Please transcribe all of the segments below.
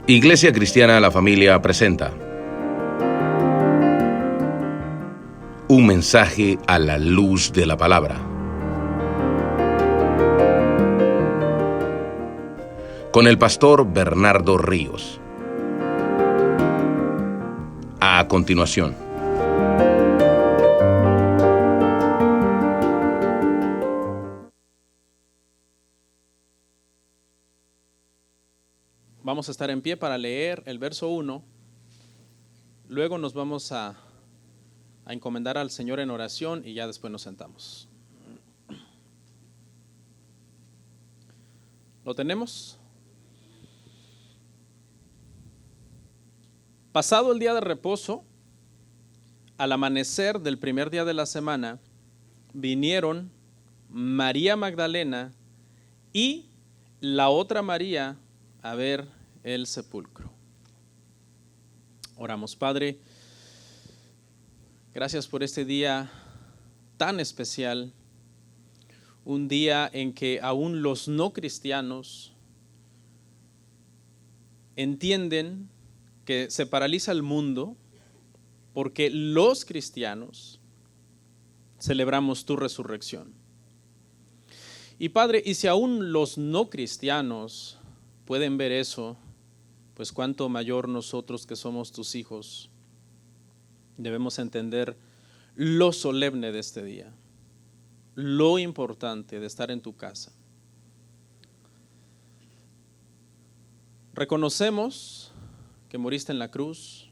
Iglesia Cristiana La Familia presenta un mensaje a la luz de la palabra, con el pastor Bernardo Ríos. A continuación. Vamos a estar en pie para leer el verso 1. Luego nos vamos a encomendar al Señor en oración y ya después nos sentamos. ¿Lo tenemos? Pasado el día de reposo, al amanecer del primer día de la semana, vinieron María Magdalena y la otra María a ver el sepulcro. Oramos. Padre, gracias por este día tan especial, un día en que aún los no cristianos entienden que se paraliza el mundo porque los cristianos celebramos tu resurrección. Y Padre, y si aún los no cristianos pueden ver eso, pues cuánto mayor nosotros que somos tus hijos debemos entender lo solemne de este día, lo importante de estar en tu casa. Reconocemos que moriste en la cruz,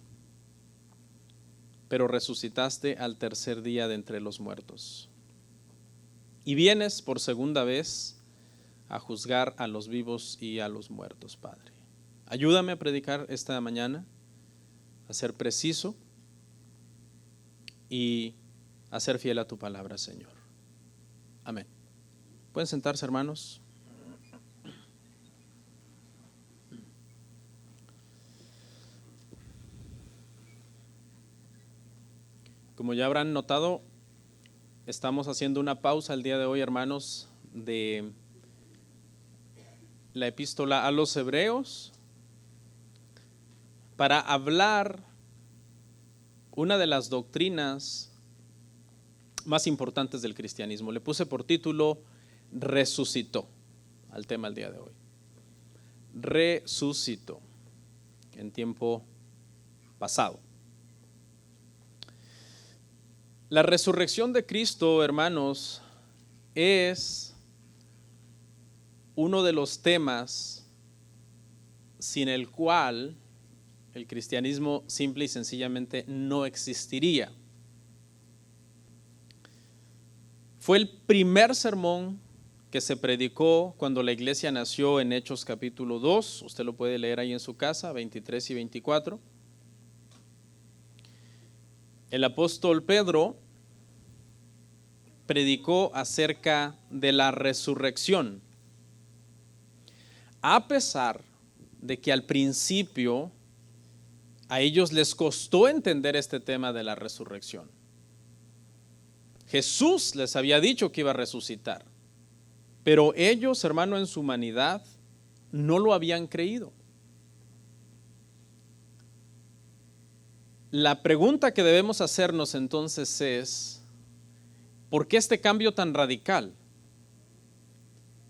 pero resucitaste al tercer día de entre los muertos. Y vienes por segunda vez a juzgar a los vivos y a los muertos, Padre. Ayúdame a predicar esta mañana, a ser preciso y a ser fiel a tu palabra, Señor. Amén. ¿Pueden sentarse, hermanos? Como ya habrán notado, estamos haciendo una pausa el día de hoy, hermanos, de la epístola a los Hebreos para hablar una de las doctrinas más importantes del cristianismo. Le puse por título Resucitó al tema del día de hoy. Resucitó en tiempo pasado. La resurrección de Cristo, hermanos, es uno de los temas sin el cual el cristianismo simple y sencillamente no existiría. Fue el primer sermón que se predicó cuando la iglesia nació en Hechos capítulo 2. Usted lo puede leer ahí en su casa, 23 y 24. El apóstol Pedro predicó acerca de la resurrección. A pesar de que al principio a ellos les costó entender este tema de la resurrección. Jesús les había dicho que iba a resucitar, pero ellos, hermano, en su humanidad no lo habían creído. La pregunta que debemos hacernos entonces es, ¿por qué este cambio tan radical?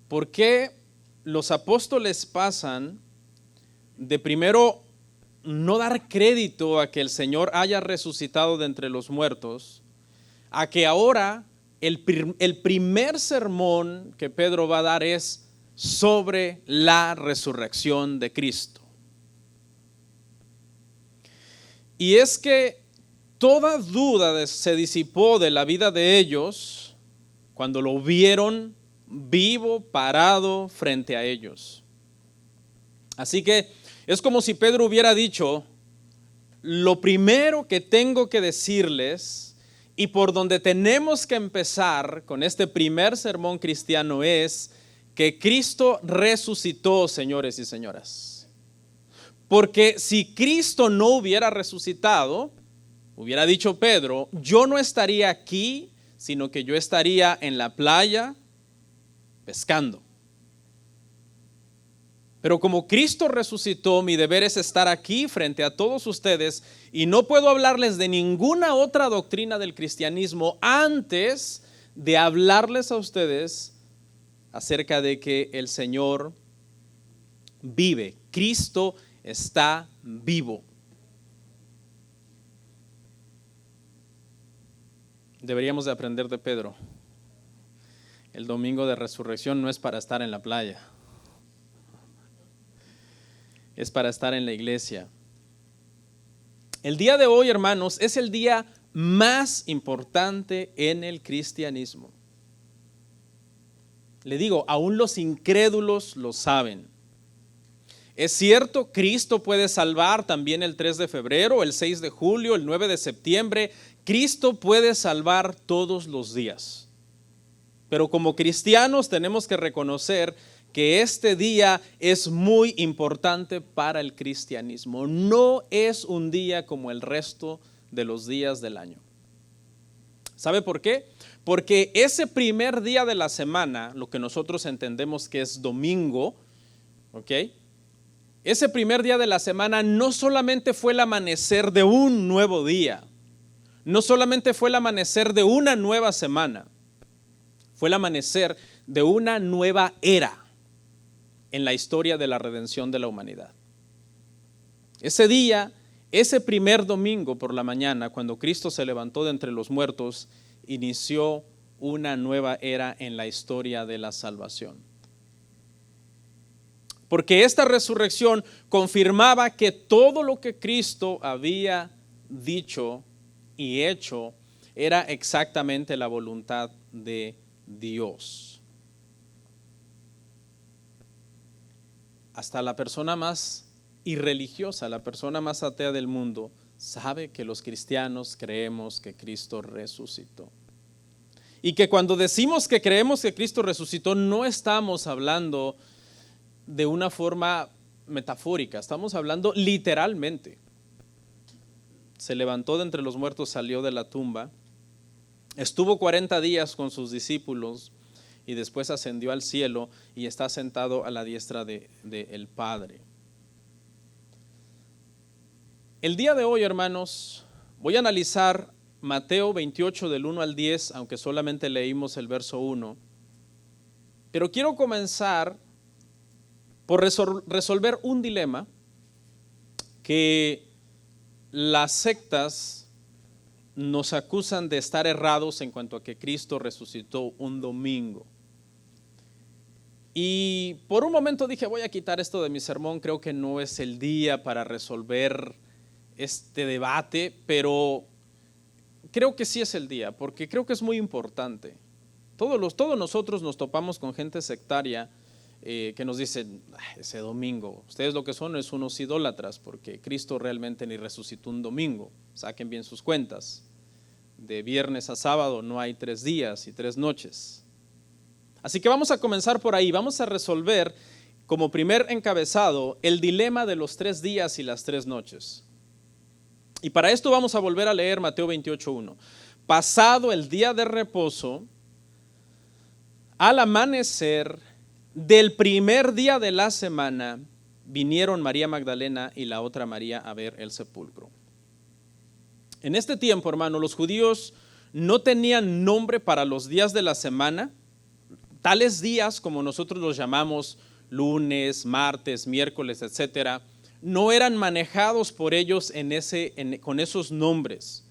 ¿Por qué los apóstoles pasan de primero no dar crédito a que el Señor haya resucitado de entre los muertos, a que ahora el primer sermón que Pedro va a dar es sobre la resurrección de Cristo? Y es que toda duda se disipó de la vida de ellos cuando lo vieron vivo, parado frente a ellos. Así que es como si Pedro hubiera dicho, lo primero que tengo que decirles y por donde tenemos que empezar con este primer sermón cristiano es que Cristo resucitó, señores y señoras. Porque si Cristo no hubiera resucitado, hubiera dicho Pedro, yo no estaría aquí, sino que yo estaría en la playa pescando. Pero como Cristo resucitó, mi deber es estar aquí frente a todos ustedes y no puedo hablarles de ninguna otra doctrina del cristianismo antes de hablarles a ustedes acerca de que el Señor vive. Cristo está vivo. Deberíamos de aprender de Pedro. El domingo de resurrección no es para estar en la playa. Es para estar en la iglesia. El día de hoy, hermanos, es el día más importante en el cristianismo. Le digo, aún los incrédulos lo saben. Es cierto, Cristo puede salvar también el 3 de febrero, el 6 de julio, el 9 de septiembre. Cristo puede salvar todos los días. Pero como cristianos tenemos que reconocer que este día es muy importante para el cristianismo. No es un día como el resto de los días del año. ¿Sabe por qué? Porque ese primer día de la semana, lo que nosotros entendemos que es domingo, ¿ok? Ese primer día de la semana no solamente fue el amanecer de un nuevo día, no solamente fue el amanecer de una nueva semana, fue el amanecer de una nueva era en la historia de la redención de la humanidad. Ese día, ese primer domingo por la mañana, cuando Cristo se levantó de entre los muertos, inició una nueva era en la historia de la salvación. Porque esta resurrección confirmaba que todo lo que Cristo había dicho y hecho era exactamente la voluntad de Dios. Hasta la persona más irreligiosa, la persona más atea del mundo, sabe que los cristianos creemos que Cristo resucitó. Y que cuando decimos que creemos que Cristo resucitó, no estamos hablando de una forma metafórica, estamos hablando literalmente. Se levantó de entre los muertos, salió de la tumba, estuvo 40 días con sus discípulos y después ascendió al cielo y está sentado a la diestra del Padre. El día de hoy, hermanos, voy a analizar Mateo 28 del 1 al 10, aunque solamente leímos el verso 1. Pero quiero comenzar por resolver un dilema que las sectas nos acusan de estar errados en cuanto a que Cristo resucitó un domingo. Y por un momento dije, voy a quitar esto de mi sermón, creo que no es el día para resolver este debate, pero creo que sí es el día, porque creo que es muy importante. Todos nosotros nos topamos con gente sectaria que nos dicen, ese domingo, ustedes lo que son es unos idólatras, porque Cristo realmente ni resucitó un domingo. Saquen bien sus cuentas. De viernes a sábado no hay 3 días y 3 noches. Así que vamos a comenzar por ahí. Vamos a resolver como primer encabezado el dilema de los 3 días y las 3 noches. Y para esto vamos a volver a leer Mateo 28:1. Pasado el día de reposo, al amanecer del primer día de la semana, vinieron María Magdalena y la otra María a ver el sepulcro. En este tiempo, hermano, los judíos no tenían nombre para los días de la semana. Tales días, como nosotros los llamamos lunes, martes, miércoles, etcétera, no eran manejados por ellos con esos nombres.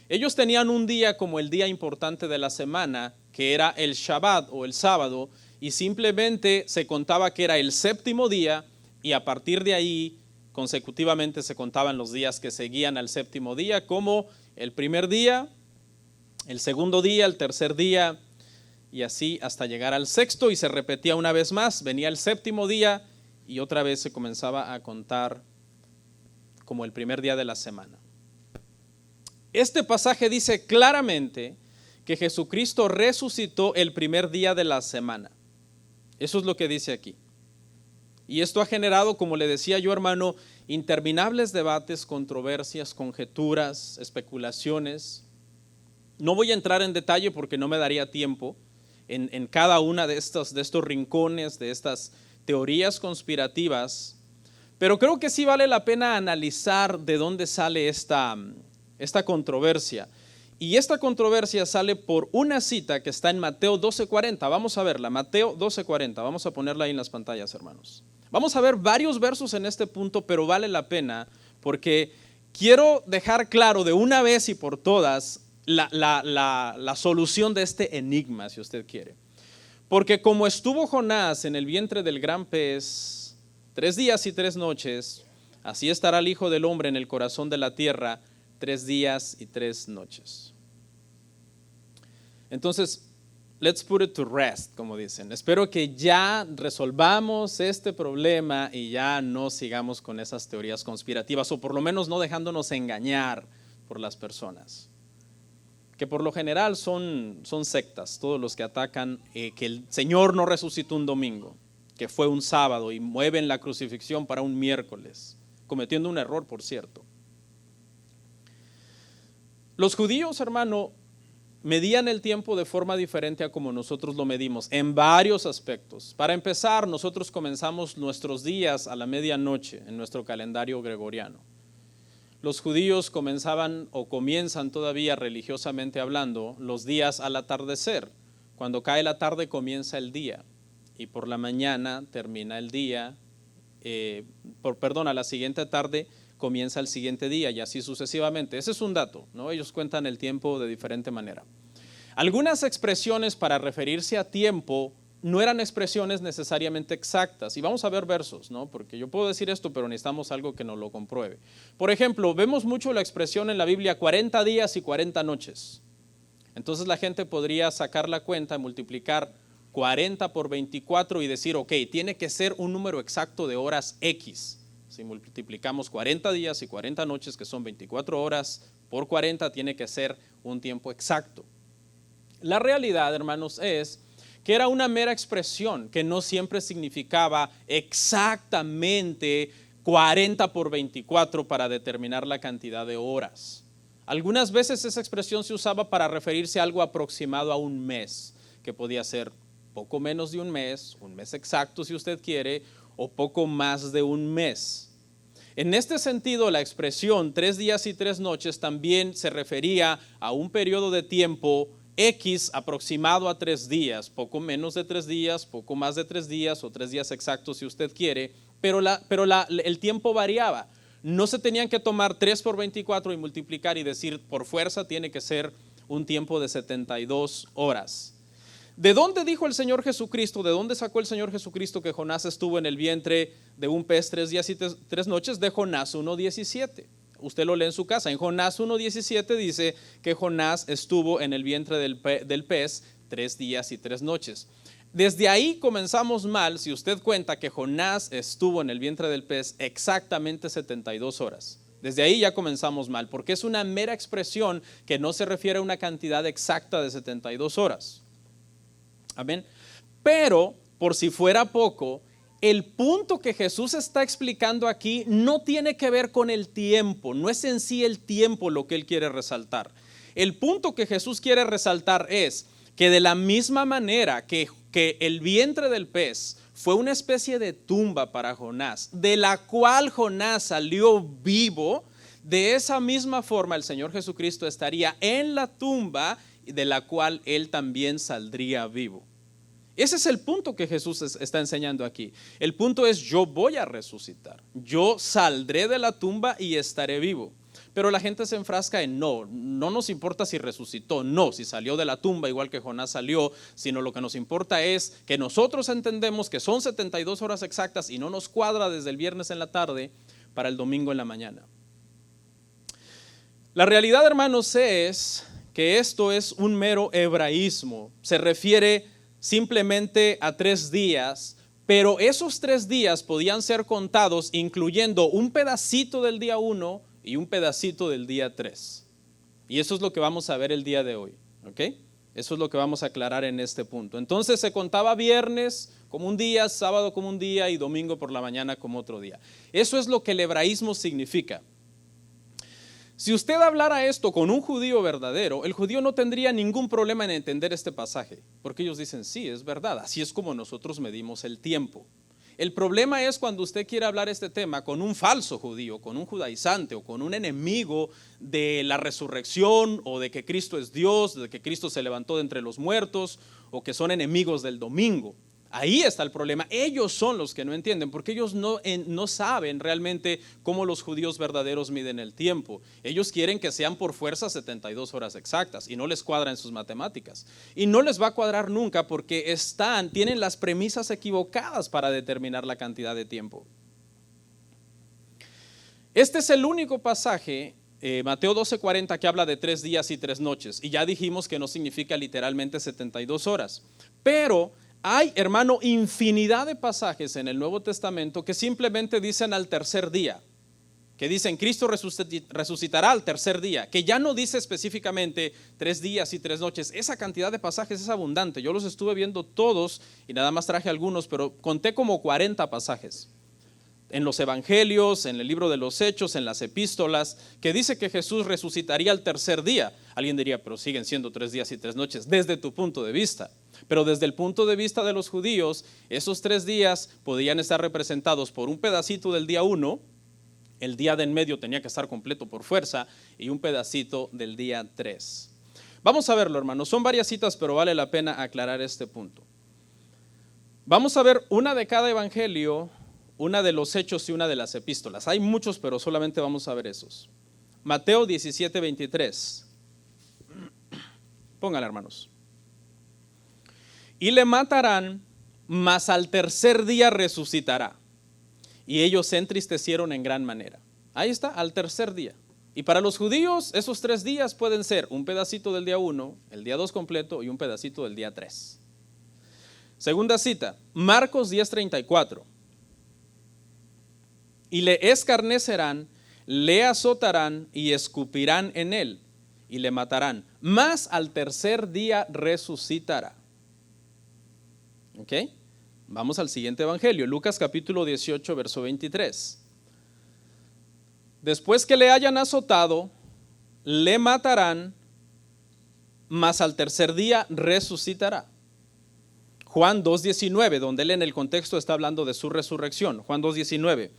Ellos tenían un día como el día importante de la semana, que era el Shabbat o el sábado, y simplemente se contaba que era el 7º día, y a partir de ahí consecutivamente se contaban los días que seguían al 7º día, como el primer día, el segundo día, el tercer día, y así hasta llegar al 6º, y se repetía una vez más. Venía el 7º día y otra vez se comenzaba a contar como el primer día de la semana. Este pasaje dice claramente que Jesucristo resucitó el primer día de la semana. Eso es lo que dice aquí. Y esto ha generado, como le decía yo, hermano, interminables debates, controversias, conjeturas, especulaciones. No voy a entrar en detalle porque no me daría tiempo en cada una de estos rincones, de estas teorías conspirativas, pero creo que sí vale la pena analizar de dónde sale esta controversia. Y esta controversia sale por una cita que está en Mateo 12:40. Vamos a verla, Mateo 12:40. Vamos a ponerla ahí en las pantallas, hermanos. Vamos a ver varios versos en este punto, pero vale la pena porque quiero dejar claro de una vez y por todas la solución de este enigma, si usted quiere. Porque como estuvo Jonás en el vientre del gran pez 3 días y 3 noches, así estará el Hijo del Hombre en el corazón de la tierra 3 días y 3 noches. Entonces, let's put it to rest, como dicen. Espero que ya resolvamos este problema y ya no sigamos con esas teorías conspirativas, o por lo menos no dejándonos engañar por las personas, que por lo general son sectas, todos los que atacan que el Señor no resucitó un domingo, que fue un sábado, y mueven la crucifixión para un miércoles, cometiendo un error, por cierto. Los judíos, hermano, medían el tiempo de forma diferente a como nosotros lo medimos, en varios aspectos. Para empezar, nosotros comenzamos nuestros días a la medianoche en nuestro calendario gregoriano. Los judíos comenzaban o comienzan todavía religiosamente hablando los días al atardecer. Cuando cae la tarde comienza el día y por la mañana termina el día, a la siguiente tarde comienza el siguiente día y así sucesivamente. Ese es un dato, ¿no? Ellos cuentan el tiempo de diferente manera. Algunas expresiones para referirse a tiempo no eran expresiones necesariamente exactas. Y vamos a ver versos, ¿no? Porque yo puedo decir esto, pero necesitamos algo que nos lo compruebe. Por ejemplo, vemos mucho la expresión en la Biblia 40 días y 40 noches. Entonces la gente podría sacar la cuenta, multiplicar 40 por 24 y decir, ok, tiene que ser un número exacto de horas X. Si multiplicamos 40 días y 40 noches, que son 24 horas, por 40 tiene que ser un tiempo exacto. La realidad, hermanos, es que era una mera expresión que no siempre significaba exactamente 40 por 24 para determinar la cantidad de horas. Algunas veces esa expresión se usaba para referirse a algo aproximado a un mes, que podía ser poco menos de un mes exacto si usted quiere, o poco más de un mes. En este sentido, la expresión 3 días y 3 noches también se refería a un periodo de tiempo X aproximado a 3 días, poco menos de 3 días, poco más de 3 días o 3 días exactos si usted quiere, pero el tiempo variaba. No se tenían que tomar 3 por 24 y multiplicar y decir por fuerza tiene que ser un tiempo de 72 horas. ¿De dónde dijo el Señor Jesucristo? ¿De dónde sacó el Señor Jesucristo que Jonás estuvo en el vientre de un pez 3 días y 3 noches? De Jonás 1:17. Usted lo lee en su casa. En Jonás 1:17 dice que Jonás estuvo en el vientre del pez 3 días y 3 noches. Desde ahí comenzamos mal si usted cuenta que Jonás estuvo en el vientre del pez exactamente 72 horas. Desde ahí ya comenzamos mal, porque es una mera expresión que no se refiere a una cantidad exacta de 72 horas. Amén. Pero, por si fuera poco, el punto que Jesús está explicando aquí no tiene que ver con el tiempo, no es en sí el tiempo lo que él quiere resaltar. El punto que Jesús quiere resaltar es que de la misma manera que el vientre del pez fue una especie de tumba para Jonás, de la cual Jonás salió vivo, de esa misma forma el Señor Jesucristo estaría en la tumba de la cual él también saldría vivo. Ese es el punto que Jesús está enseñando aquí. El punto es: yo voy a resucitar, yo saldré de la tumba y estaré vivo. Pero la gente se enfrasca en no nos importa si resucitó, no, si salió de la tumba igual que Jonás salió, sino lo que nos importa es que nosotros entendemos que son 72 horas exactas y no nos cuadra desde el viernes en la tarde para el domingo en la mañana. La realidad, hermanos, es que esto es un mero hebraísmo, se refiere simplemente a 3 días, pero esos 3 días podían ser contados incluyendo un pedacito del día 1 y un pedacito del día 3. Y eso es lo que vamos a ver el día de hoy, ¿ok? Eso es lo que vamos a aclarar en este punto. Entonces se contaba viernes como un día, sábado como un día y domingo por la mañana como otro día. Eso es lo que el hebraísmo significa. Si usted hablara esto con un judío verdadero, el judío no tendría ningún problema en entender este pasaje, porque ellos dicen, sí, es verdad, así es como nosotros medimos el tiempo. El problema es cuando usted quiere hablar este tema con un falso judío, con un judaizante o con un enemigo de la resurrección o de que Cristo es Dios, de que Cristo se levantó de entre los muertos o que son enemigos del domingo. Ahí está el problema. Ellos son los que no entienden porque ellos no saben realmente cómo los judíos verdaderos miden el tiempo. Ellos quieren que sean por fuerza 72 horas exactas y no les cuadra en sus matemáticas. Y no les va a cuadrar nunca porque tienen las premisas equivocadas para determinar la cantidad de tiempo. Este es el único pasaje, Mateo 12:40, que habla de 3 días y 3 noches. Y ya dijimos que no significa literalmente 72 horas. Pero hay, hermano, infinidad de pasajes en el Nuevo Testamento que simplemente dicen al tercer día, que dicen Cristo resucitará al tercer día, que ya no dice específicamente 3 días y 3 noches. Esa cantidad de pasajes es abundante. Yo los estuve viendo todos y nada más traje algunos, pero conté como 40 pasajes en los evangelios, en el libro de los Hechos, en las epístolas, que dice que Jesús resucitaría al tercer día. Alguien diría, pero siguen siendo 3 días y 3 noches, desde tu punto de vista. Pero desde el punto de vista de los judíos, esos 3 días podían estar representados por un pedacito del día 1, el día de en medio tenía que estar completo por fuerza, y un pedacito del día 3. Vamos a verlo, hermanos. Son varias citas, pero vale la pena aclarar este punto. Vamos a ver una de cada evangelio, una de los Hechos y una de las epístolas. Hay muchos, pero solamente vamos a ver esos. Mateo 17:23. Pónganle, hermanos. Y le matarán, mas al tercer día resucitará. Y ellos se entristecieron en gran manera. Ahí está, al tercer día. Y para los judíos, esos 3 días pueden ser un pedacito del día 1, el día 2 completo y un pedacito del día 3. Segunda cita, Marcos 10:34. Y le escarnecerán, le azotarán y escupirán en él y le matarán, mas al tercer día resucitará. ¿Ok? Vamos al siguiente evangelio, Lucas capítulo 18, verso 23. Después que le hayan azotado, le matarán, mas al tercer día resucitará. Juan 2:19, donde él en el contexto está hablando de su resurrección. Juan 2:19.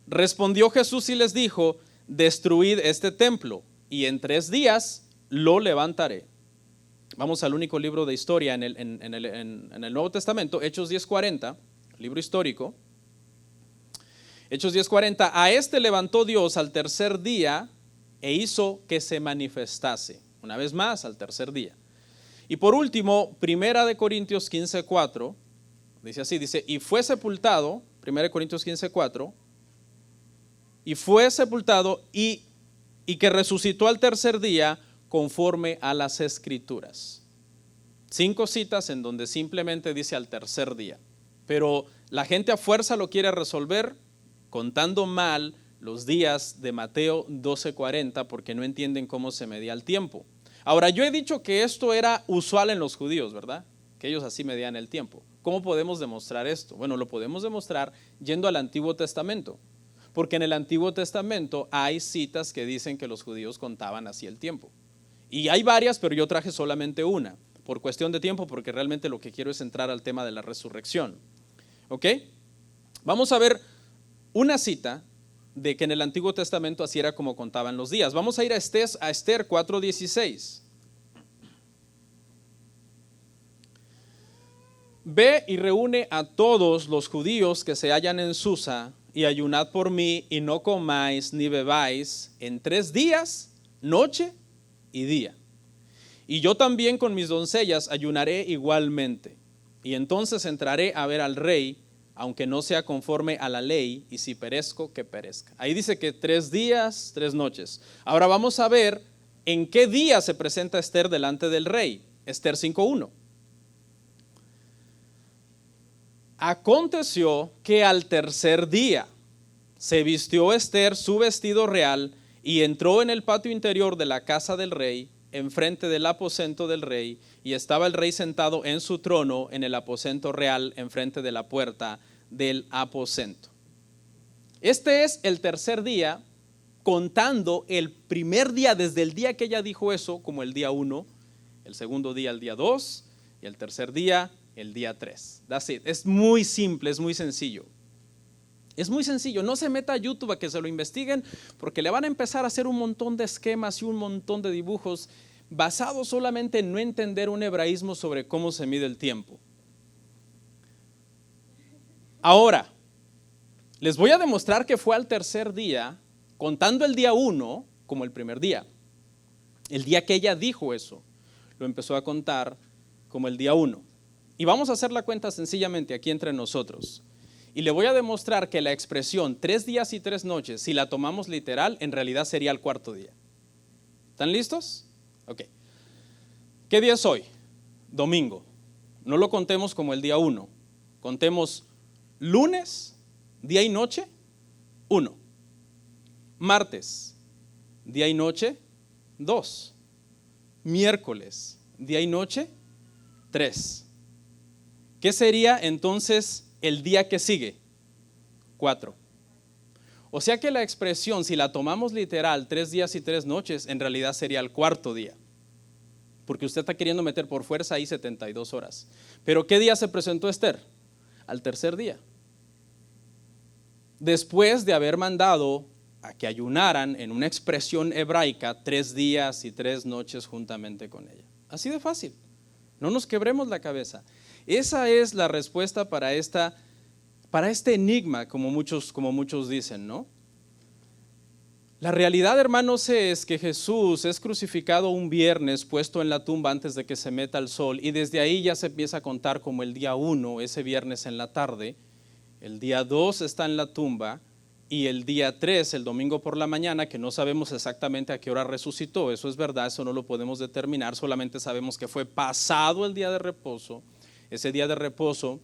Respondió Jesús y les dijo, destruid este templo y en 3 días lo levantaré. Vamos al único libro de historia en el Nuevo Testamento, Hechos 10:40, libro histórico. Hechos 10:40, a este levantó Dios al tercer día e hizo que se manifestase. Una vez más, al tercer día. Y por último, Primera de Corintios 15:4, dice así, dice, y fue sepultado, Primera de Corintios 15:4, y fue sepultado y que resucitó al tercer día conforme a las Escrituras. 5 citas en donde simplemente dice al tercer día. Pero la gente a fuerza lo quiere resolver contando mal los días de Mateo 12:40 porque no entienden cómo se medía el tiempo. Ahora, yo he dicho que esto era usual en los judíos, ¿verdad? Que ellos así medían el tiempo. ¿Cómo podemos demostrar esto? Bueno, lo podemos demostrar yendo al Antiguo Testamento. Porque en el Antiguo Testamento hay citas que dicen que los judíos contaban así el tiempo. Y hay varias, pero yo traje solamente una, por cuestión de tiempo, porque realmente lo que quiero es entrar al tema de la resurrección. ¿Ok? Vamos a ver una cita de que en el Antiguo Testamento así era como contaban los días. Vamos a ir a Esther 4:16. Ve y reúne a todos los judíos que se hallan en Susa y ayunad por mí y no comáis ni bebáis en 3 días, noche y día. Y yo también con mis doncellas ayunaré igualmente. Y entonces entraré a ver al rey, aunque no sea conforme a la ley, y si perezco, que perezca. Ahí dice que 3 días, 3 noches. Ahora vamos a ver en qué día se presenta Esther delante del rey. Esther 5:1. Aconteció que al tercer día se vistió Esther su vestido real y entró en el patio interior de la casa del rey, enfrente del aposento del rey, y estaba el rey sentado en su trono en el aposento real, enfrente de la puerta del aposento. Este es el tercer día, contando el primer día, desde el día que ella dijo eso, como el día 1, el segundo día el día 2, y el tercer día el día 3. That's it. Es muy simple, es muy sencillo. Es muy sencillo, no se meta a YouTube a que se lo investiguen porque le van a empezar a hacer un montón de esquemas y un montón de dibujos basados solamente en no entender un hebraísmo sobre cómo se mide el tiempo. Ahora, les voy a demostrar que fue al tercer día, contando el día 1 como el primer día. El día que ella dijo eso, lo empezó a contar como el día 1. Y vamos a hacer la cuenta sencillamente aquí entre nosotros. Y le voy a demostrar que la expresión 3 días y 3 noches, si la tomamos literal, en realidad sería el cuarto día. ¿Están listos? Ok. ¿Qué día es hoy? Domingo. No lo contemos como el día 1. Contemos lunes, día y noche, 1. Martes, día y noche, 2. Miércoles, día y noche, 3. ¿Qué sería entonces el día que sigue? 4. O sea que la expresión, si la tomamos literal, 3 días y 3 noches, en realidad sería el cuarto día. Porque usted está queriendo meter por fuerza ahí 72 horas. Pero ¿qué día se presentó Esther? Al tercer día. Después de haber mandado a que ayunaran en una expresión hebraica 3 días y 3 noches juntamente con ella. Así de fácil. No nos quebremos la cabeza. Esa es la respuesta para este enigma, como muchos dicen, ¿no? La realidad, hermanos, es que Jesús es crucificado un viernes, puesto en la tumba antes de que se meta el sol, y desde ahí ya se empieza a contar como el día 1, ese viernes en la tarde. El día 2 está en la tumba, y el día 3, el domingo por la mañana, que no sabemos exactamente a qué hora resucitó, eso es verdad, eso no lo podemos determinar, solamente sabemos que fue pasado el día de reposo. Ese día de reposo,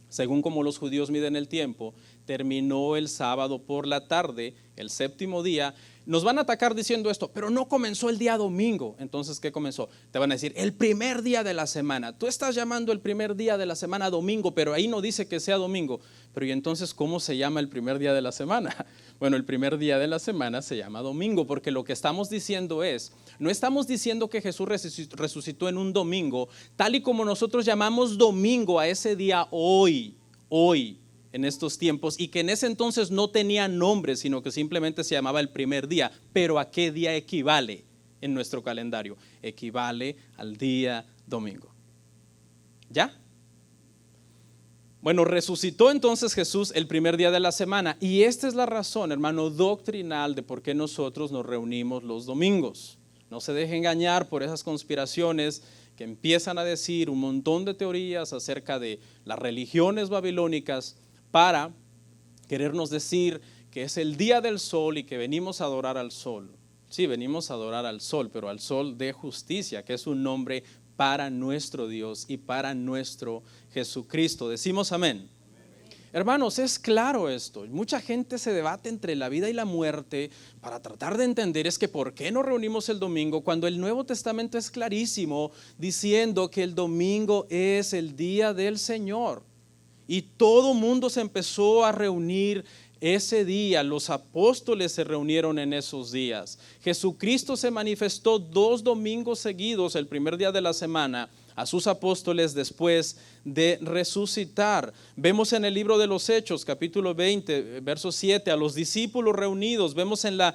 según como los judíos miden el tiempo, terminó el sábado por la tarde, el séptimo día. Nos van a atacar diciendo esto, pero no comenzó el día domingo. Entonces, ¿qué comenzó? Te van a decir, el primer día de la semana. Tú estás llamando el primer día de la semana domingo, pero ahí no dice que sea domingo. Pero ¿y entonces cómo se llama el primer día de la semana? Bueno, el primer día de la semana se llama domingo, porque lo que estamos diciendo es, no estamos diciendo que Jesús resucitó en un domingo, tal y como nosotros llamamos domingo a ese día hoy, en estos tiempos, y que en ese entonces no tenía nombre, sino que simplemente se llamaba el primer día. Pero ¿a qué día equivale en nuestro calendario? Equivale al día domingo. ¿Ya? Bueno, resucitó entonces Jesús el primer día de la semana, y esta es la razón, hermano, doctrinal de por qué nosotros nos reunimos los domingos. No se deje engañar por esas conspiraciones que empiezan a decir un montón de teorías acerca de las religiones babilónicas para querernos decir que es el día del sol y que venimos a adorar al sol. Sí, venimos a adorar al sol, pero al sol de justicia, que es un nombre para nuestro Dios y para nuestro Jesucristo. Decimos amén. Hermanos, es claro esto. Mucha gente se debate entre la vida y la muerte para tratar de entender es que por qué nos reunimos el domingo cuando el Nuevo Testamento es clarísimo diciendo que el domingo es el día del Señor. Y todo mundo se empezó a reunir ese día. Los apóstoles se reunieron en esos días. Jesucristo se manifestó 2 domingos seguidos, el primer día de la semana, a sus apóstoles después de resucitar. Vemos en el libro de los Hechos, capítulo 20, verso 7, a los discípulos reunidos. Vemos en la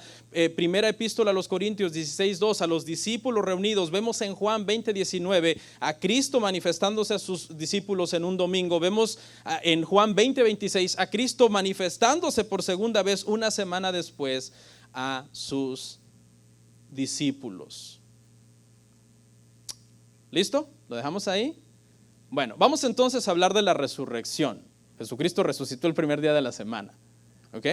primera epístola a los Corintios 16:2, a los discípulos reunidos. Vemos en Juan 20:19, a Cristo manifestándose a sus discípulos en un domingo. Vemos en Juan 20:26, a Cristo manifestándose por segunda vez una semana después a sus discípulos. ¿Listo? ¿Lo dejamos ahí? Bueno, vamos entonces a hablar de la resurrección. Jesucristo resucitó el primer día de la semana. ¿Ok?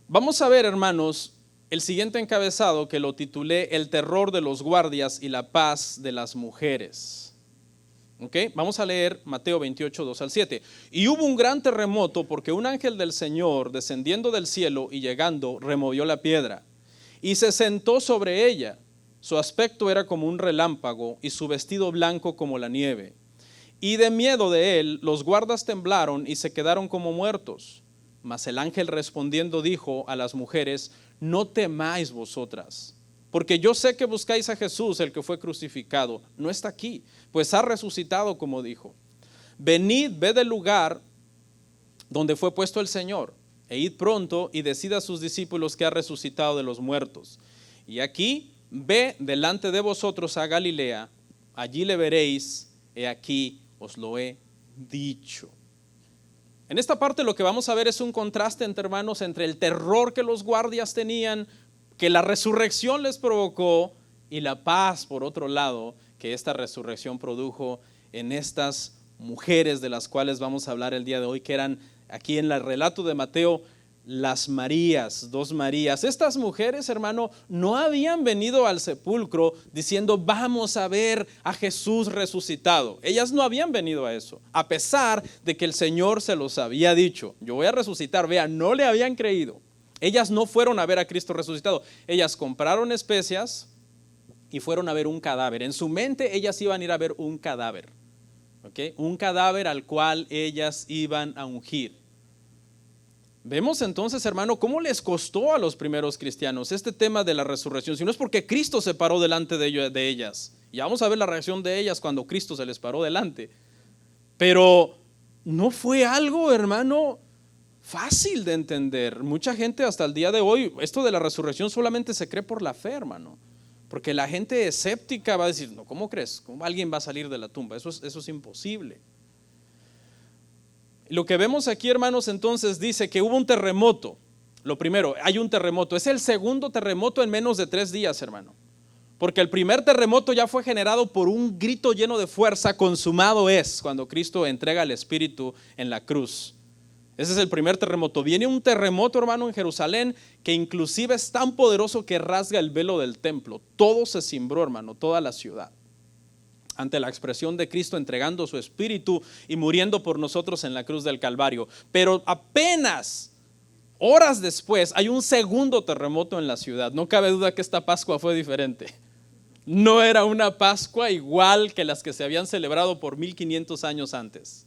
Vamos a ver, hermanos, el siguiente encabezado que lo titulé El terror de los guardias y la paz de las mujeres. ¿Ok? Vamos a leer Mateo 28, 2 al 7. Y hubo un gran terremoto porque un ángel del Señor, descendiendo del cielo y llegando, removió la piedra y se sentó sobre ella. Su aspecto era como un relámpago y su vestido blanco como la nieve. Y de miedo de él, los guardas temblaron y se quedaron como muertos. Mas el ángel respondiendo dijo a las mujeres: no temáis vosotras, porque yo sé que buscáis a Jesús, el que fue crucificado. No está aquí, pues ha resucitado como dijo. Venid, ved el lugar donde fue puesto el Señor, e id pronto y decid a sus discípulos que ha resucitado de los muertos. Y aquí, ve delante de vosotros a Galilea, allí le veréis, he aquí os lo he dicho. En esta parte lo que vamos a ver es un contraste entre hermanos, entre el terror que los guardias tenían, que la resurrección les provocó, y la paz, por otro lado, que esta resurrección produjo en estas mujeres de las cuales vamos a hablar el día de hoy, que eran aquí en el relato de Mateo, las Marías, dos Marías. Estas mujeres, hermano, no habían venido al sepulcro diciendo vamos a ver a Jesús resucitado. Ellas no habían venido a eso, a pesar de que el Señor se los había dicho, yo voy a resucitar. Vean, no le habían creído. Ellas no fueron a ver a Cristo resucitado. Ellas compraron especias y fueron a ver un cadáver. En su mente ellas iban a ir a ver un cadáver, ¿okay? Un cadáver al cual ellas iban a ungir. Vemos entonces, hermano, cómo les costó a los primeros cristianos este tema de la resurrección. Si no es porque Cristo se paró delante de ellas. Y vamos a ver la reacción de ellas cuando Cristo se les paró delante. Pero no fue algo, hermano, fácil de entender. Mucha gente hasta el día de hoy, esto de la resurrección solamente se cree por la fe, hermano. Porque la gente escéptica va a decir, no, ¿cómo crees? ¿Cómo alguien va a salir de la tumba? Eso es imposible. Lo que vemos aquí, hermanos, entonces dice que hubo un terremoto. Lo primero, hay un terremoto. Es el segundo terremoto en menos de 3 días, hermano. Porque el primer terremoto ya fue generado por un grito lleno de fuerza, consumado es, cuando Cristo entrega el Espíritu en la cruz. Ese es el primer terremoto. Viene un terremoto, hermano, en Jerusalén, que inclusive es tan poderoso que rasga el velo del templo. Todo se cimbró, hermano, toda la ciudad, ante la expresión de Cristo entregando su Espíritu y muriendo por nosotros en la cruz del Calvario. Pero apenas horas después hay un segundo terremoto en la ciudad. No cabe duda que esta Pascua fue diferente. No era una Pascua igual que las que se habían celebrado por 1500 años antes.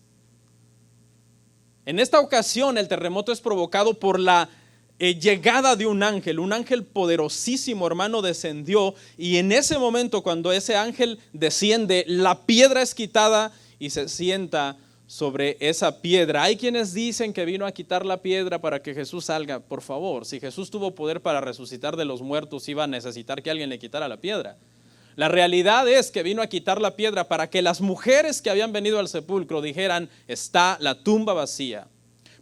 En esta ocasión el terremoto es provocado por la llegada de un ángel poderosísimo, hermano, descendió, y en ese momento cuando ese ángel desciende, la piedra es quitada y se sienta sobre esa piedra. Hay quienes dicen que vino a quitar la piedra para que Jesús salga. Por favor, si Jesús tuvo poder para resucitar de los muertos, iba a necesitar que alguien le quitara la piedra. La realidad es que vino a quitar la piedra para que las mujeres que habían venido al sepulcro dijeran, está la tumba vacía.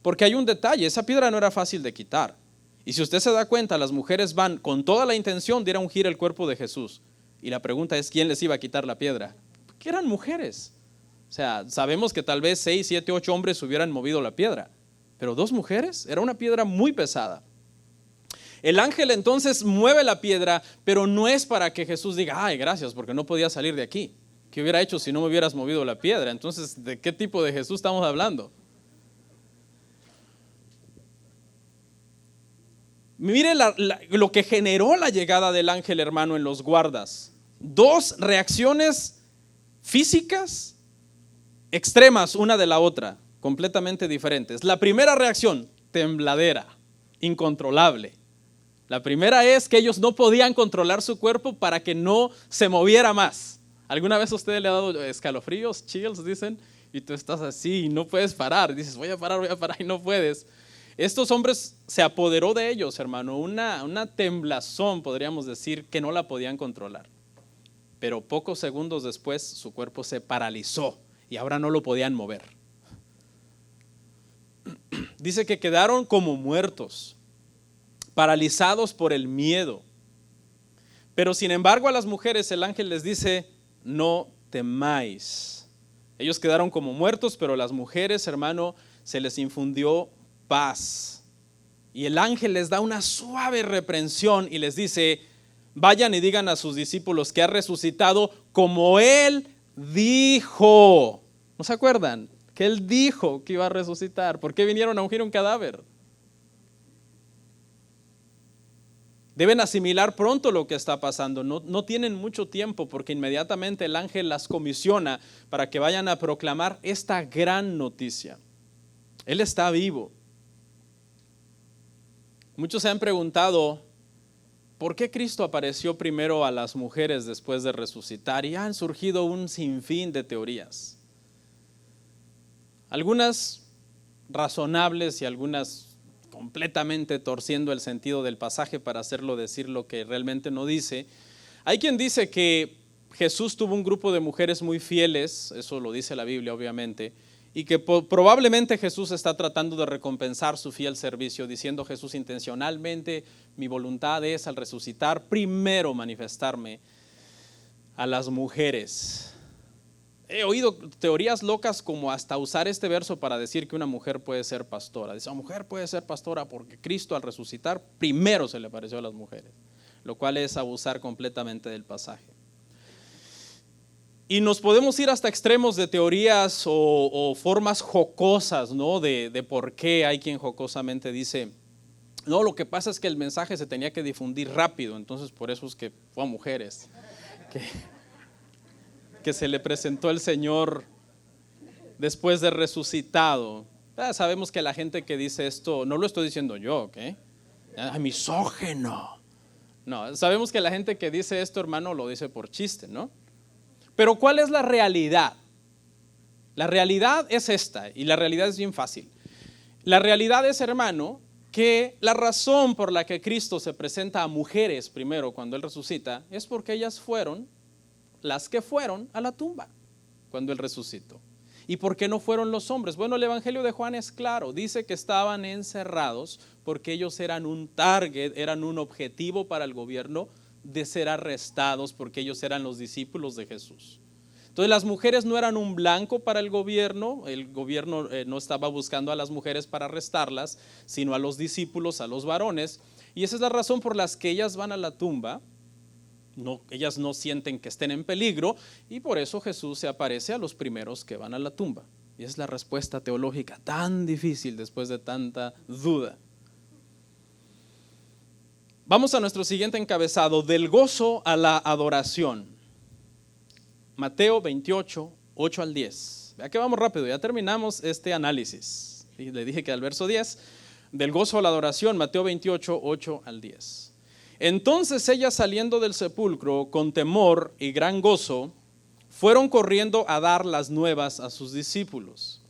Porque hay un detalle, esa piedra no era fácil de quitar. Y si usted se da cuenta, las mujeres van con toda la intención de ir a ungir el cuerpo de Jesús. Y la pregunta es, ¿quién les iba a quitar la piedra? Porque eran mujeres. O sea, sabemos que tal vez 6, 7, 8 hombres hubieran movido la piedra. Pero 2 mujeres, era una piedra muy pesada. El ángel entonces mueve la piedra, pero no es para que Jesús diga, ay, gracias, porque no podía salir de aquí. ¿Qué hubiera hecho si no me hubieras movido la piedra? Entonces, ¿de qué tipo de Jesús estamos hablando? Mire lo que generó la llegada del ángel, hermano, en los guardas. 2 reacciones físicas extremas una de la otra, completamente diferentes. La primera reacción, tembladera, incontrolable. La primera es que ellos no podían controlar su cuerpo para que no se moviera más. ¿Alguna vez a usted le ha dado escalofríos, chills, dicen? Y tú estás así y no puedes parar. Dices, voy a parar y no puedes. Estos hombres se apoderó de ellos, hermano, una temblazón, podríamos decir, que no la podían controlar. Pero pocos segundos después su cuerpo se paralizó y ahora no lo podían mover. Dice que quedaron como muertos, paralizados por el miedo. Pero sin embargo a las mujeres el ángel les dice, no temáis. Ellos quedaron como muertos, pero a las mujeres, hermano, se les infundió paz. Y el ángel les da una suave reprensión y les dice, vayan y digan a sus discípulos que ha resucitado como él dijo. ¿No se acuerdan? Que él dijo que iba a resucitar. ¿Por qué vinieron a ungir un cadáver? Deben asimilar pronto lo que está pasando. No tienen mucho tiempo porque inmediatamente el ángel las comisiona para que vayan a proclamar esta gran noticia. Él está vivo. Muchos se han preguntado, ¿por qué Cristo apareció primero a las mujeres después de resucitar? Y han surgido un sinfín de teorías. Algunas razonables y algunas completamente torciendo el sentido del pasaje para hacerlo decir lo que realmente no dice. Hay quien dice que Jesús tuvo un grupo de mujeres muy fieles, eso lo dice la Biblia obviamente, y que probablemente Jesús está tratando de recompensar su fiel servicio, diciendo Jesús intencionalmente, mi voluntad es al resucitar primero manifestarme a las mujeres. He oído teorías locas como hasta usar este verso para decir que una mujer puede ser pastora. Dice, una mujer puede ser pastora porque Cristo al resucitar primero se le apareció a las mujeres, lo cual es abusar completamente del pasaje. Y nos podemos ir hasta extremos de teorías o formas jocosas, ¿no? de por qué hay quien jocosamente dice, no, lo que pasa es que el mensaje se tenía que difundir rápido, entonces por eso es que fue a mujeres, que se le presentó el Señor después de resucitado. Sabemos que la gente que dice esto, no lo estoy diciendo yo, ¿ok? Misógino. No, sabemos que la gente que dice esto, hermano, lo dice por chiste, ¿no? Pero ¿cuál es la realidad? La realidad es esta, y la realidad es bien fácil. La realidad es, hermano, que la razón por la que Cristo se presenta a mujeres primero cuando Él resucita es porque ellas fueron las que fueron a la tumba cuando Él resucitó. ¿Y por qué no fueron los hombres? Bueno, el Evangelio de Juan es claro, dice que estaban encerrados porque ellos eran un target, eran un objetivo para el gobierno de ser arrestados porque ellos eran los discípulos de Jesús. Entonces las mujeres no eran un blanco para el gobierno no estaba buscando a las mujeres para arrestarlas, sino a los discípulos, a los varones, y esa es la razón por la que ellas van a la tumba. No, ellas no sienten que estén en peligro y por eso Jesús se aparece a los primeros que van a la tumba. Y es la respuesta teológica tan difícil después de tanta duda. Vamos a nuestro siguiente encabezado, del gozo a la adoración. Mateo 28, 8 al 10. Vea que vamos rápido, ya terminamos este análisis. Y le dije que al verso 10, del gozo a la adoración, Mateo 28, 8 al 10. Entonces ellas saliendo del sepulcro con temor y gran gozo, fueron corriendo a dar las nuevas a sus discípulos.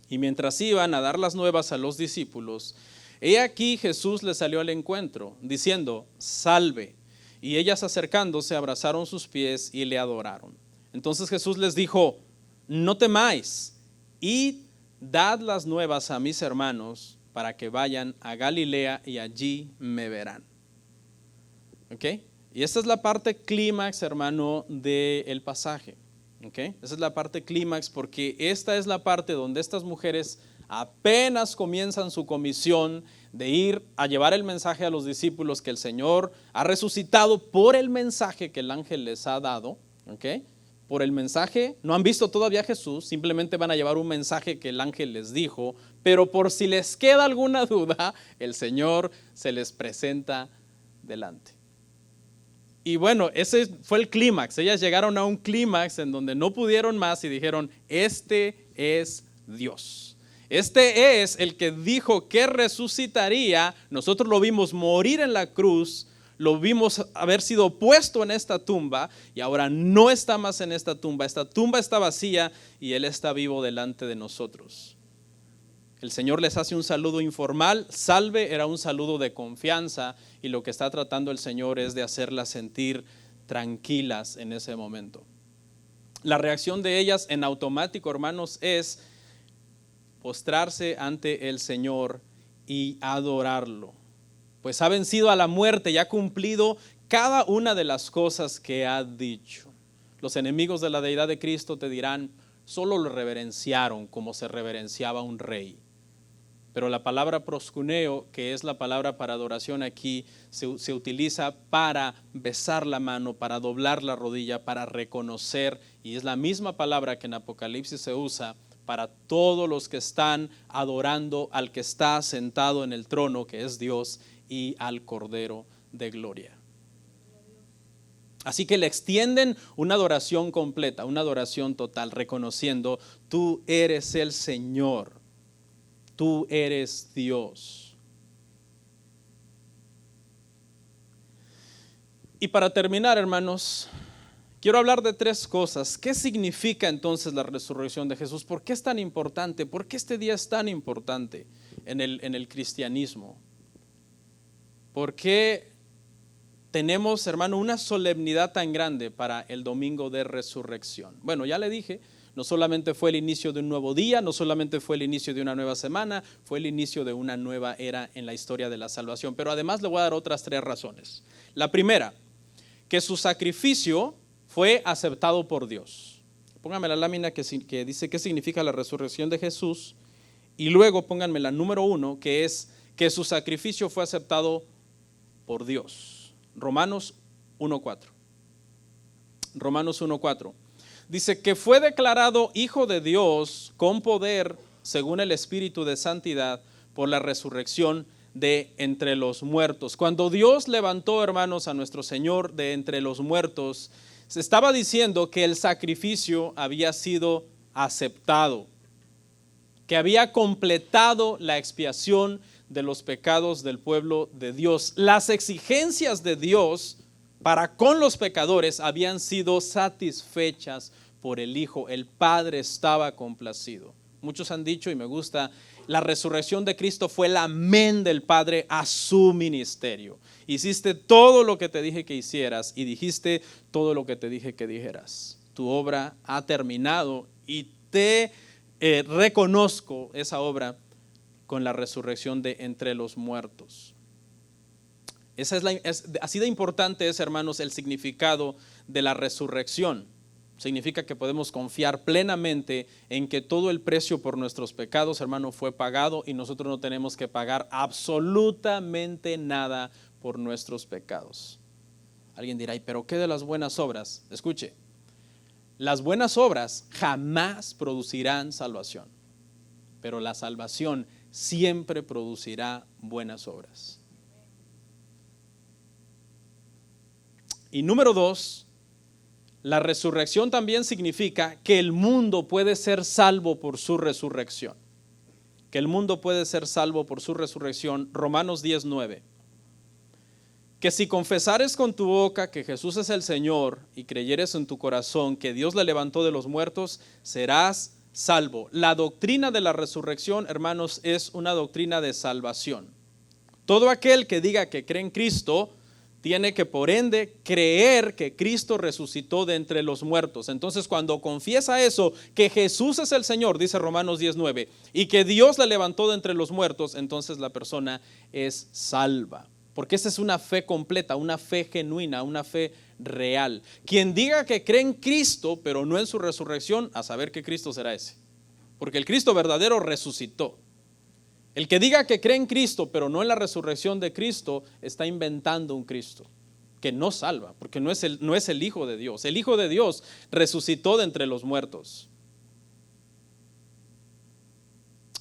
Y mientras iban a dar las nuevas a los discípulos, he aquí Jesús les salió al encuentro, diciendo, salve. Y ellas acercándose abrazaron sus pies y le adoraron. Entonces Jesús les dijo, no temáis, id, dad las nuevas a mis hermanos para que vayan a Galilea y allí me verán. ¿Ok? Y esta es la parte clímax, hermano, del pasaje. ¿Ok? Esa es la parte clímax porque esta es la parte donde estas mujeres apenas comienzan su comisión de ir a llevar el mensaje a los discípulos que el Señor ha resucitado por el mensaje que el ángel les ha dado. ¿Ok? Por el mensaje, no han visto todavía a Jesús, simplemente van a llevar un mensaje que el ángel les dijo, pero por si les queda alguna duda, el Señor se les presenta delante. Y bueno, ese fue el clímax. Ellas llegaron a un clímax en donde no pudieron más y dijeron, este es Dios. Este es el que dijo que resucitaría. Nosotros lo vimos morir en la cruz, lo vimos haber sido puesto en esta tumba y ahora no está más en esta tumba. Esta tumba está vacía y Él está vivo delante de nosotros. El Señor les hace un saludo informal. Salve era un saludo de confianza y lo que está tratando el Señor es de hacerlas sentir tranquilas en ese momento. La reacción de ellas en automático, hermanos, es postrarse ante el Señor y adorarlo. Pues ha vencido a la muerte y ha cumplido cada una de las cosas que ha dicho. Los enemigos de la deidad de Cristo te dirán, solo lo reverenciaron como se reverenciaba un rey. Pero la palabra proskuneo, que es la palabra para adoración aquí, se utiliza para besar la mano, para doblar la rodilla, para reconocer, y es la misma palabra que en Apocalipsis se usa para todos los que están adorando al que está sentado en el trono, que es Dios, y al Cordero de gloria. Así que le extienden una adoración completa, una adoración total, reconociendo, tú eres el Señor. Tú eres Dios. Y para terminar, hermanos, quiero hablar de tres cosas. ¿Qué significa entonces la resurrección de Jesús? ¿Por qué es tan importante? ¿Por qué este día es tan importante en el cristianismo? ¿Por qué tenemos, hermano, una solemnidad tan grande para el domingo de resurrección? Bueno, ya le dije, no solamente fue el inicio de un nuevo día, no solamente fue el inicio de una nueva semana, fue el inicio de una nueva era en la historia de la salvación. Pero además le voy a dar otras tres razones. La primera, que su sacrificio fue aceptado por Dios. Pónganme la lámina que dice qué significa la resurrección de Jesús, y luego pónganme la número 1, que es que su sacrificio fue aceptado por Dios. Romanos 1:4. Romanos 1:4. Dice que fue declarado hijo de Dios con poder según el Espíritu de santidad por la resurrección de entre los muertos. Cuando Dios levantó, hermanos, a nuestro Señor de entre los muertos, se estaba diciendo que el sacrificio había sido aceptado, que había completado la expiación de los pecados del pueblo de Dios. Las exigencias de Dios para con los pecadores habían sido satisfechas por el Hijo. El Padre estaba complacido. Muchos han dicho, y me gusta, la resurrección de Cristo fue el amén del Padre a su ministerio. Hiciste todo lo que te dije que hicieras y dijiste todo lo que te dije que dijeras. Tu obra ha terminado y te reconozco esa obra con la resurrección de entre los muertos. Así de importante es, hermanos, el significado de la resurrección. Significa que podemos confiar plenamente en que todo el precio por nuestros pecados, hermano, fue pagado y nosotros no tenemos que pagar absolutamente nada por nuestros pecados. Alguien dirá, pero ¿qué de las buenas obras? Escuche, las buenas obras jamás producirán salvación, pero la salvación siempre producirá buenas obras. Y número 2, la resurrección también significa que el mundo puede ser salvo por su resurrección. Que el mundo puede ser salvo por su resurrección. Romanos 10:9. Que si confesares con tu boca que Jesús es el Señor y creyeres en tu corazón que Dios le levantó de los muertos, serás salvo. La doctrina de la resurrección, hermanos, es una doctrina de salvación. Todo aquel que diga que cree en Cristo tiene que, por ende, creer que Cristo resucitó de entre los muertos. Entonces, cuando confiesa eso, que Jesús es el Señor, dice Romanos 10:9, y que Dios le levantó de entre los muertos, entonces la persona es salva. Porque esa es una fe completa, una fe genuina, una fe real. Quien diga que cree en Cristo, pero no en su resurrección, a saber qué Cristo será ese. Porque el Cristo verdadero resucitó. El que diga que cree en Cristo, pero no en la resurrección de Cristo, está inventando un Cristo que no salva, porque no es el Hijo de Dios. El Hijo de Dios resucitó de entre los muertos.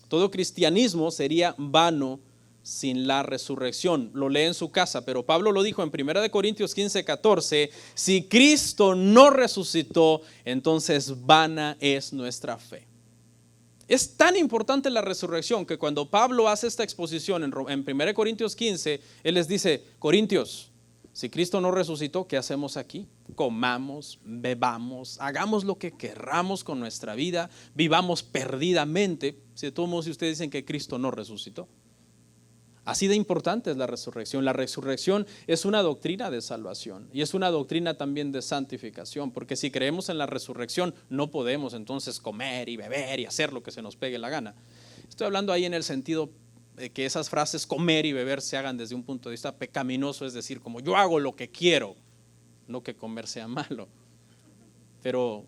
Todo cristianismo sería vano sin la resurrección. Lo lee en su casa, pero Pablo lo dijo en 1 Corintios 15:14, si Cristo no resucitó, entonces vana es nuestra fe. Es tan importante la resurrección que cuando Pablo hace esta exposición en 1 Corintios 15, él les dice, Corintios, si Cristo no resucitó, ¿qué hacemos aquí? Comamos, bebamos, hagamos lo que querramos con nuestra vida, vivamos perdidamente, si de todos modos ustedes dicen que Cristo no resucitó. Así de importante es la resurrección. La resurrección es una doctrina de salvación y es una doctrina también de santificación, porque si creemos en la resurrección no podemos entonces comer y beber y hacer lo que se nos pegue la gana. Estoy hablando ahí en el sentido de que esas frases comer y beber se hagan desde un punto de vista pecaminoso, es decir, como yo hago lo que quiero, no que comer sea malo. Pero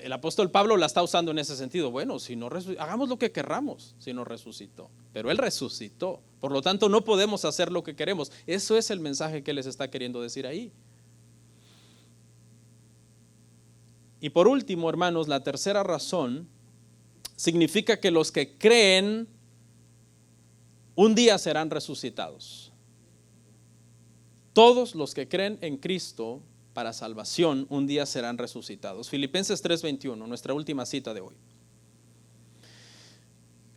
el apóstol Pablo la está usando en ese sentido. Bueno, si no hagamos lo que querramos si no resucitó, pero él resucitó, por lo tanto no podemos hacer lo que queremos. Eso es el mensaje que les está queriendo decir ahí. Y por último, hermanos, la tercera razón significa que los que creen un día serán resucitados. Todos los que creen en Cristo para salvación un día serán resucitados. Filipenses 3:21, nuestra última cita de hoy.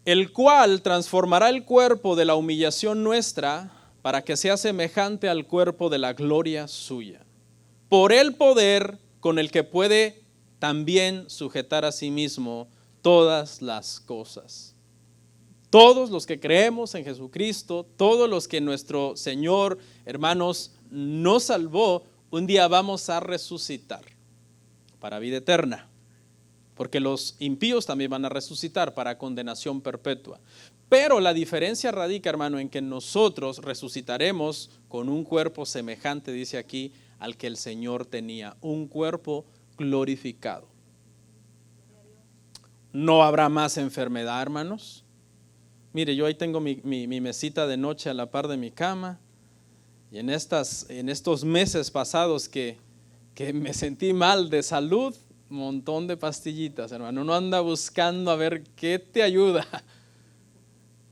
El cual transformará el cuerpo de la humillación nuestra para que sea semejante al cuerpo de la gloria suya, por el poder con el que puede también sujetar a sí mismo todas las cosas. Todos los que creemos en Jesucristo, todos los que nuestro Señor, hermanos, nos salvó, un día vamos a resucitar para vida eterna. Porque los impíos también van a resucitar para condenación perpetua. Pero la diferencia radica, hermano, en que nosotros resucitaremos con un cuerpo semejante, dice aquí, al que el Señor tenía, un cuerpo glorificado. No habrá más enfermedad, hermanos. Mire, yo ahí tengo mi mesita de noche a la par de mi cama, y en estos meses pasados que me sentí mal de salud, un montón de pastillitas, hermano. Uno anda buscando a ver qué te ayuda.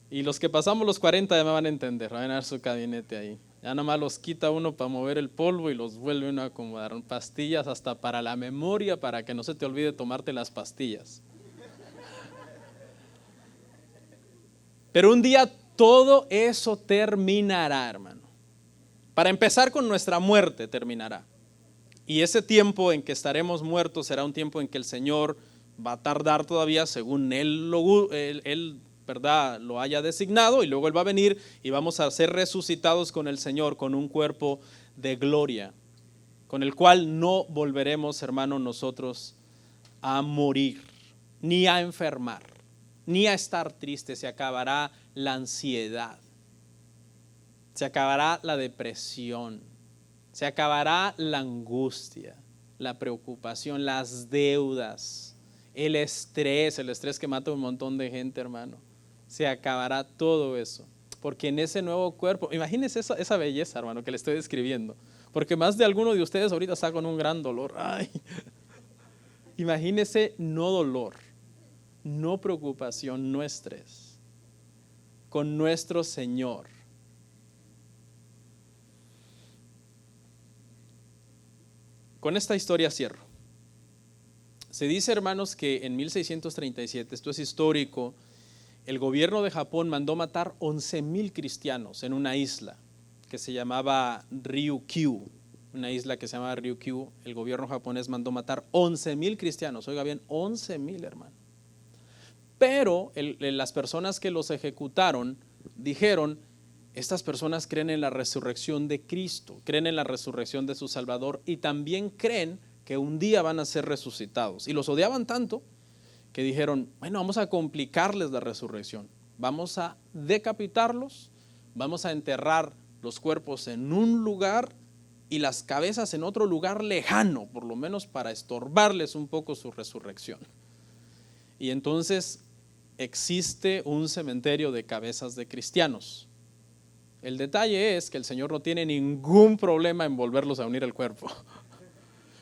Y los que pasamos los 40 ya me van a entender, van a ver su gabinete ahí. Ya nada más los quita uno para mover el polvo y los vuelve uno a acomodar. Pastillas hasta para la memoria, para que no se te olvide tomarte las pastillas. Pero un día todo eso terminará, hermano. Para empezar, con nuestra muerte terminará. Y ese tiempo en que estaremos muertos será un tiempo en que el Señor va a tardar todavía según Él, ¿verdad?, lo haya designado, y luego Él va a venir y vamos a ser resucitados con el Señor con un cuerpo de gloria, con el cual no volveremos, hermano, nosotros a morir, ni a enfermar, ni a estar tristes. Se acabará la ansiedad, se acabará la depresión, se acabará la angustia, la preocupación, las deudas, el estrés que mata a un montón de gente, hermano. Se acabará todo eso, porque en ese nuevo cuerpo, imagínense esa belleza, hermano, que le estoy describiendo, porque más de alguno de ustedes ahorita está con un gran dolor. Ay, imagínense no dolor, no preocupación, no estrés, con nuestro Señor. Con esta historia cierro. Se dice, hermanos, que en 1637, esto es histórico, el gobierno de Japón mandó matar 11,000 cristianos en una isla que se llamaba Ryukyu. Una isla que se llama Ryukyu. El gobierno japonés mandó matar 11,000 cristianos. Oiga bien, 11,000, hermano. Pero las personas que los ejecutaron dijeron: estas personas creen en la resurrección de Cristo, creen en la resurrección de su Salvador, y también creen que un día van a ser resucitados. Y los odiaban tanto que dijeron: bueno, vamos a complicarles la resurrección, vamos a decapitarlos, vamos a enterrar los cuerpos en un lugar y las cabezas en otro lugar lejano, por lo menos para estorbarles un poco su resurrección. Y entonces existe un cementerio de cabezas de cristianos. El detalle es que el Señor no tiene ningún problema en volverlos a unir al cuerpo.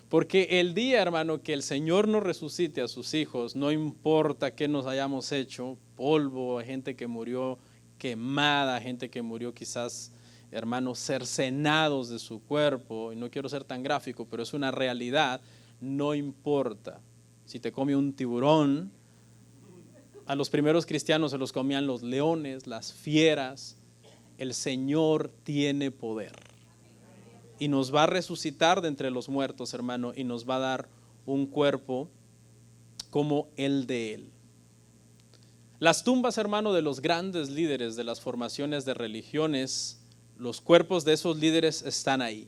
Porque el día, hermano, que el Señor nos resucite a sus hijos, no importa qué nos hayamos hecho, polvo, gente que murió quemada, gente que murió quizás, hermanos, cercenados de su cuerpo, y no quiero ser tan gráfico, pero es una realidad, no importa. Si te come un tiburón, a los primeros cristianos se los comían los leones, las fieras. El Señor tiene poder y nos va a resucitar de entre los muertos, hermano, y nos va a dar un cuerpo como el de Él. Las tumbas, hermano, de los grandes líderes de las formaciones de religiones, los cuerpos de esos líderes están ahí.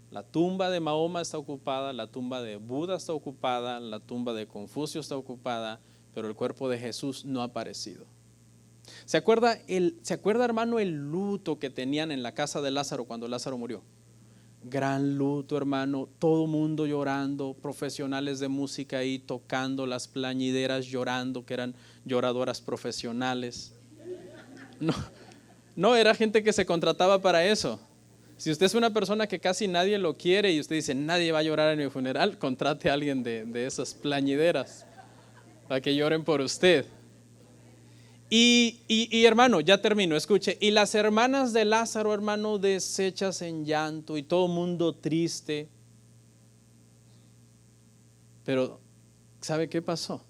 La tumba de Mahoma está ocupada, la tumba de Buda está ocupada, la tumba de Confucio está ocupada, pero el cuerpo de Jesús no ha aparecido. ¿Se acuerda, hermano, el luto que tenían en la casa de Lázaro cuando Lázaro murió? Gran luto, hermano, todo mundo llorando, profesionales de música ahí tocando, las plañideras llorando, que eran lloradoras profesionales. No, era gente que se contrataba para eso. Si usted es una persona que casi nadie lo quiere y usted dice: nadie va a llorar en mi funeral, contrate a alguien de esas plañideras para que lloren por usted. Y hermano, ya termino, escuche. Y las hermanas de Lázaro, hermano, deshechas en llanto y todo mundo triste. Pero ¿sabe qué pasó?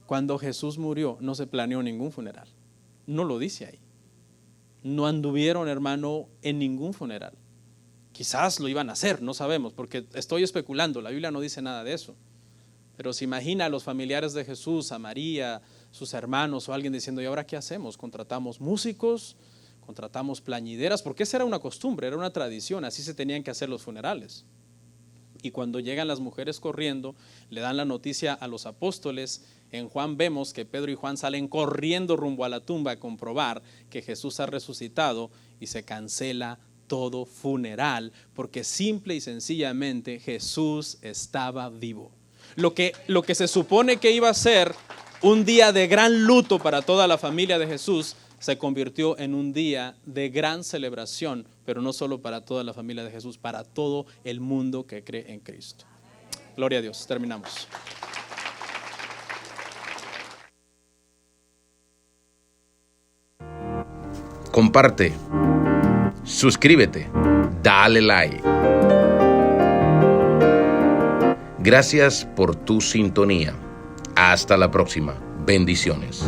Cuando Jesús murió no se planeó ningún funeral. No lo dice ahí. No anduvieron, hermano, en ningún funeral. Quizás lo iban a hacer, no sabemos, porque estoy especulando, la Biblia no dice nada de eso. Pero se imagina a los familiares de Jesús, a María, sus hermanos o alguien diciendo, ¿y ahora qué hacemos? ¿Contratamos músicos? ¿Contratamos plañideras? Porque esa era una costumbre, era una tradición, así se tenían que hacer los funerales. Y cuando llegan las mujeres corriendo, le dan la noticia a los apóstoles. En Juan vemos que Pedro y Juan salen corriendo rumbo a la tumba a comprobar que Jesús ha resucitado y se cancela todo funeral, porque simple y sencillamente Jesús estaba vivo. Lo que se supone que iba a ser un día de gran luto para toda la familia de Jesús, se convirtió en un día de gran celebración, pero no solo para toda la familia de Jesús, para todo el mundo que cree en Cristo. Gloria a Dios. Terminamos. Comparte, suscríbete, dale like. Gracias por tu sintonía. Hasta la próxima. Bendiciones.